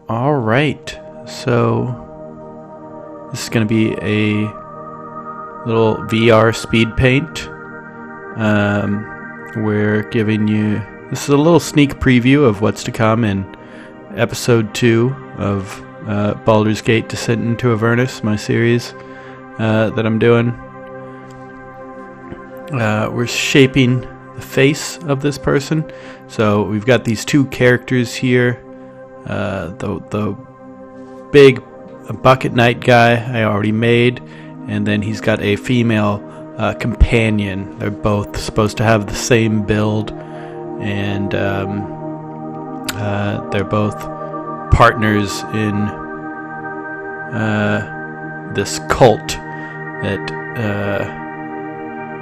All right, so this is going to be a little VR speed paint. We're giving you, this is a little sneak preview of what's to come in episode 2 of Baldur's Gate Descent Into Avernus, my series that I'm doing. We're shaping the face of this person. So we've got these two characters here. The big bucket knight guy I already made, and then he's got a female companion. They're both supposed to have the same build, and they're both partners in this cult that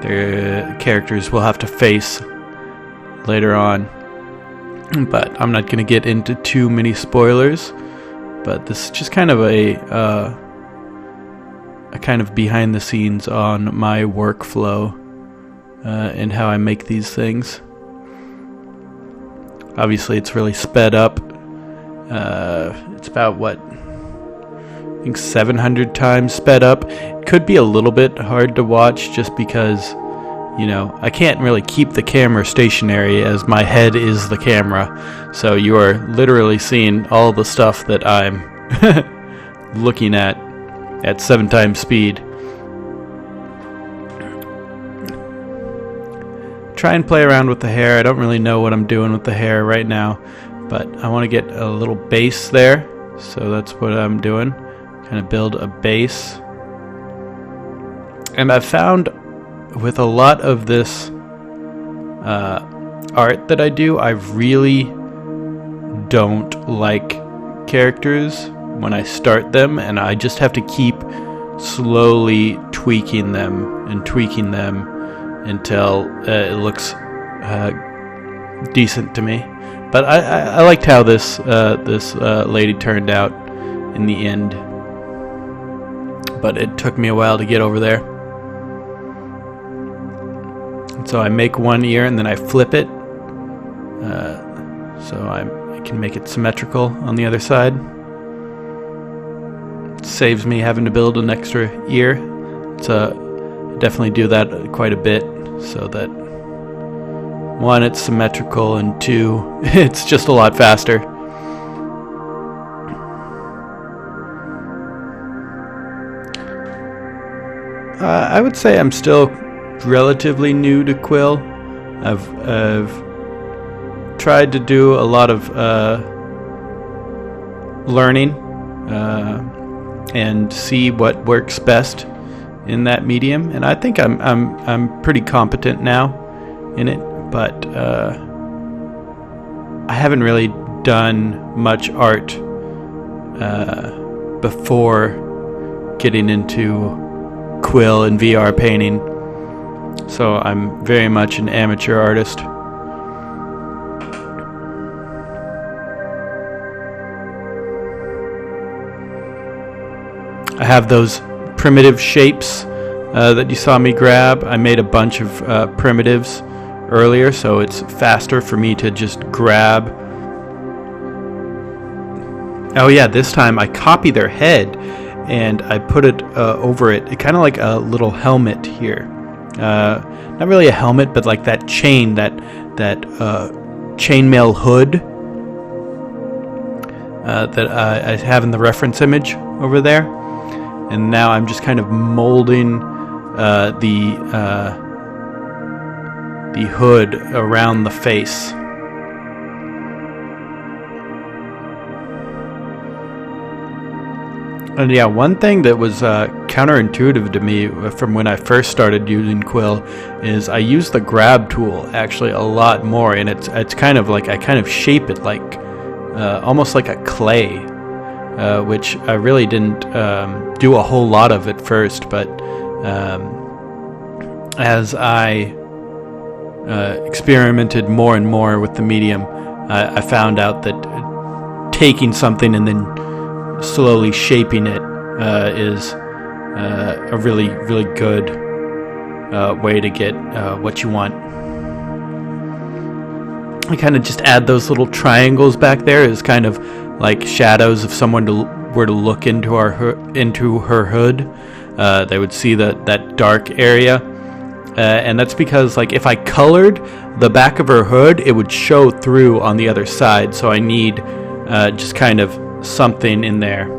their characters will have to face later on. But I'm not going to get into too many spoilers. But this is just kind of a kind of behind the scenes on my workflow and how I make these things. Obviously, it's really sped up. It's about what, I think 700 times sped up. It could be a little bit hard to watch just because, you know, I can't really keep the camera stationary as my head is the camera. So you are literally seeing all the stuff that I'm looking at 7 times speed. Try and play around with the hair. I don't really know what I'm doing with the hair right now, but I want to get a little base there. So that's what I'm doing. Kind of build a base. And I've found with a lot of this art that I do, I really don't like characters when I start them, and I just have to keep slowly tweaking them until it looks decent to me. But I liked how this lady turned out in the end, but it took me a while to get over there. So I make one ear and then I flip it, so I can make it symmetrical on the other side. It saves me having to build an extra ear. So I definitely do that quite a bit, so that 1, it's symmetrical, and 2, it's just a lot faster. I would say I'm still relatively new to Quill. I've tried to do a lot of learning and see what works best in that medium, and I think I'm pretty competent now in it. But I haven't really done much art before getting into Quill and VR painting. So I'm very much an amateur artist. I have those primitive shapes that you saw me grab. I made a bunch of primitives earlier, so it's faster for me to just grab. Oh yeah, this time I copy their head and I put it over it. Kind of like a little helmet here. Not really a helmet, but like that chain, that chainmail hood that I have in the reference image over there. And now I'm just kind of molding the hood around the face. And yeah, one thing that was counterintuitive to me from when I first started using Quill is I use the grab tool actually a lot more, and it's kind of like I kind of shape it like almost like a clay, which I really didn't do a whole lot of at first, but as I experimented more and more with the medium, I found out that taking something and then slowly shaping it is a really, really good way to get what you want. I kind of just add those little triangles back there as kind of like shadows if someone were to look into her hood. They would see that dark area, and that's because like if I colored the back of her hood, it would show through on the other side. So I need just kind of something in there.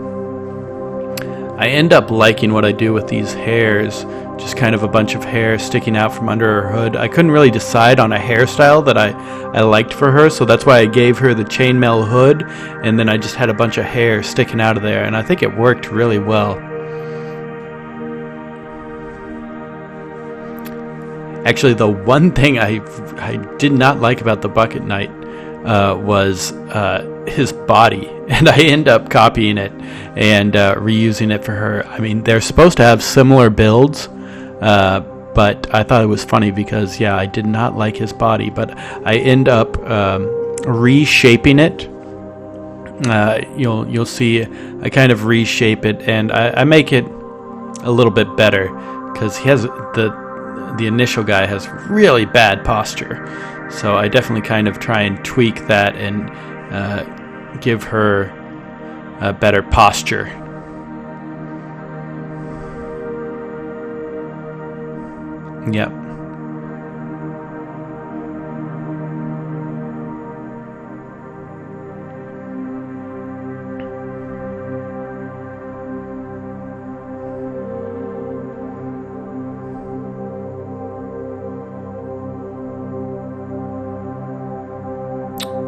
I end up liking what I do with these hairs, just kind of a bunch of hair sticking out from under her hood. I couldn't really decide on a hairstyle that I liked for her, so that's why I gave her the chainmail hood, and then I just had a bunch of hair sticking out of there, and I think it worked really well. Actually, the one thing I did not like about the Bucket Knight was his body, and I end up copying it and reusing it for her. I mean, they're supposed to have similar builds, but I thought it was funny because, yeah, I did not like his body, but I end up reshaping it. You'll see I kind of reshape it, and I make it a little bit better because he has the initial guy has really bad posture. So I definitely kind of try and tweak that and give her a better posture. Yep.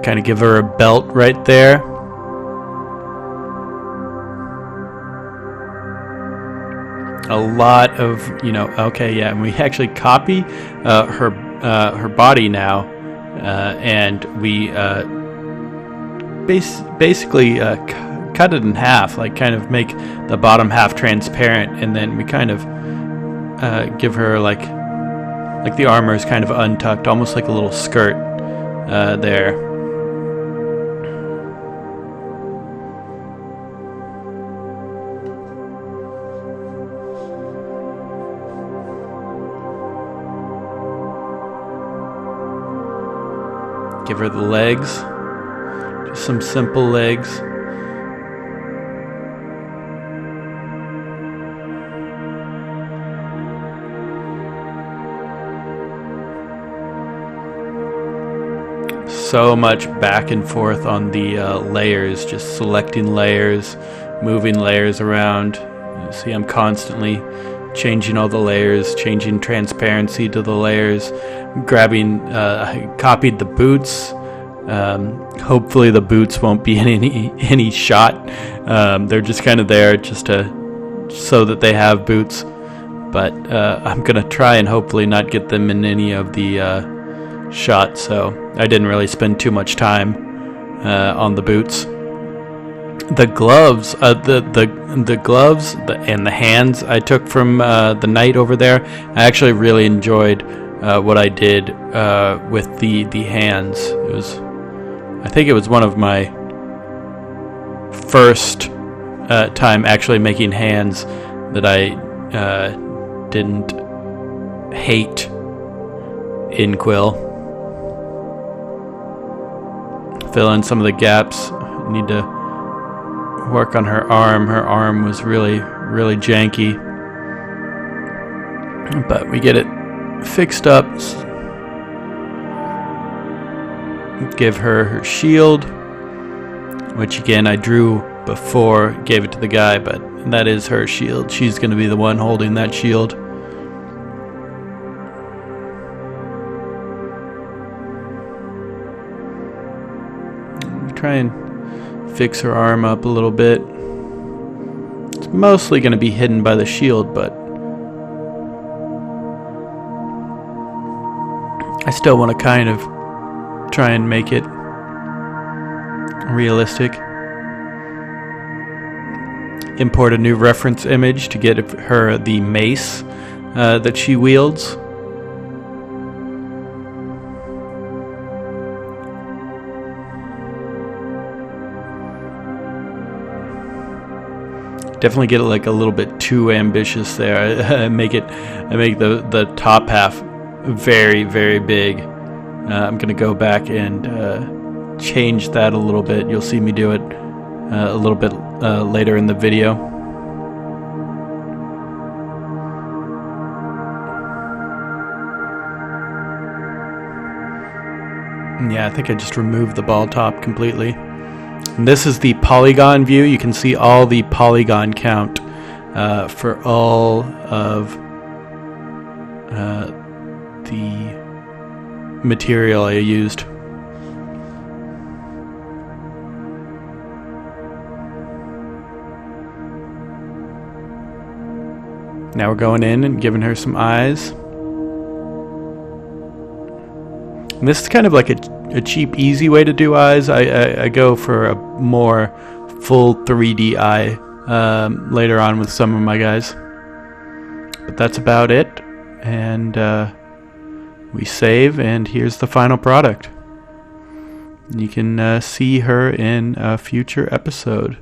Kind of give her a belt right there. A lot of, okay, yeah, and we actually copy her body now, and we basically cut it in half, like kind of make the bottom half transparent, and then we kind of give her like the armor is kind of untucked, almost like a little skirt there. Give her the legs, just some simple legs. So much back and forth on the layers, just selecting layers, moving layers around. You see I'm constantly changing all the layers, changing transparency to the layers, grabbing, I copied the boots. Hopefully the boots won't be in any shot. They're just kind of there just so that they have boots. But I'm going to try and hopefully not get them in any of the shots, so I didn't really spend too much time on the boots. The gloves, the gloves and the hands I took from the knight over there. I actually really enjoyed what I did with the hands. I think it was one of my first time actually making hands that I didn't hate in Quill. Fill in some of the gaps. Need to work on her arm. Her arm was really janky, but we get it fixed up. Give her shield, which again I drew before, gave it to the guy, but that is her shield. She's going to be the one holding that shield. Try and fix her arm up a little bit. It's mostly going to be hidden by the shield, but I still want to kind of try and make it realistic. Import a new reference image to get her the mace that she wields. Definitely get it like a little bit too ambitious there. I make the top half very big. I'm gonna go back and change that a little bit. You'll see me do it a little bit later in the video. Yeah, I think I just removed the ball top completely. And this is the polygon view. You can see all the polygon count for all of the material I used. Now we're going in and giving her some eyes. And this is kind of like a cheap, easy way to do eyes. I go for a more full 3D eye later on with some of my guys. But that's about it. And we save, and here's the final product. You can see her in a future episode.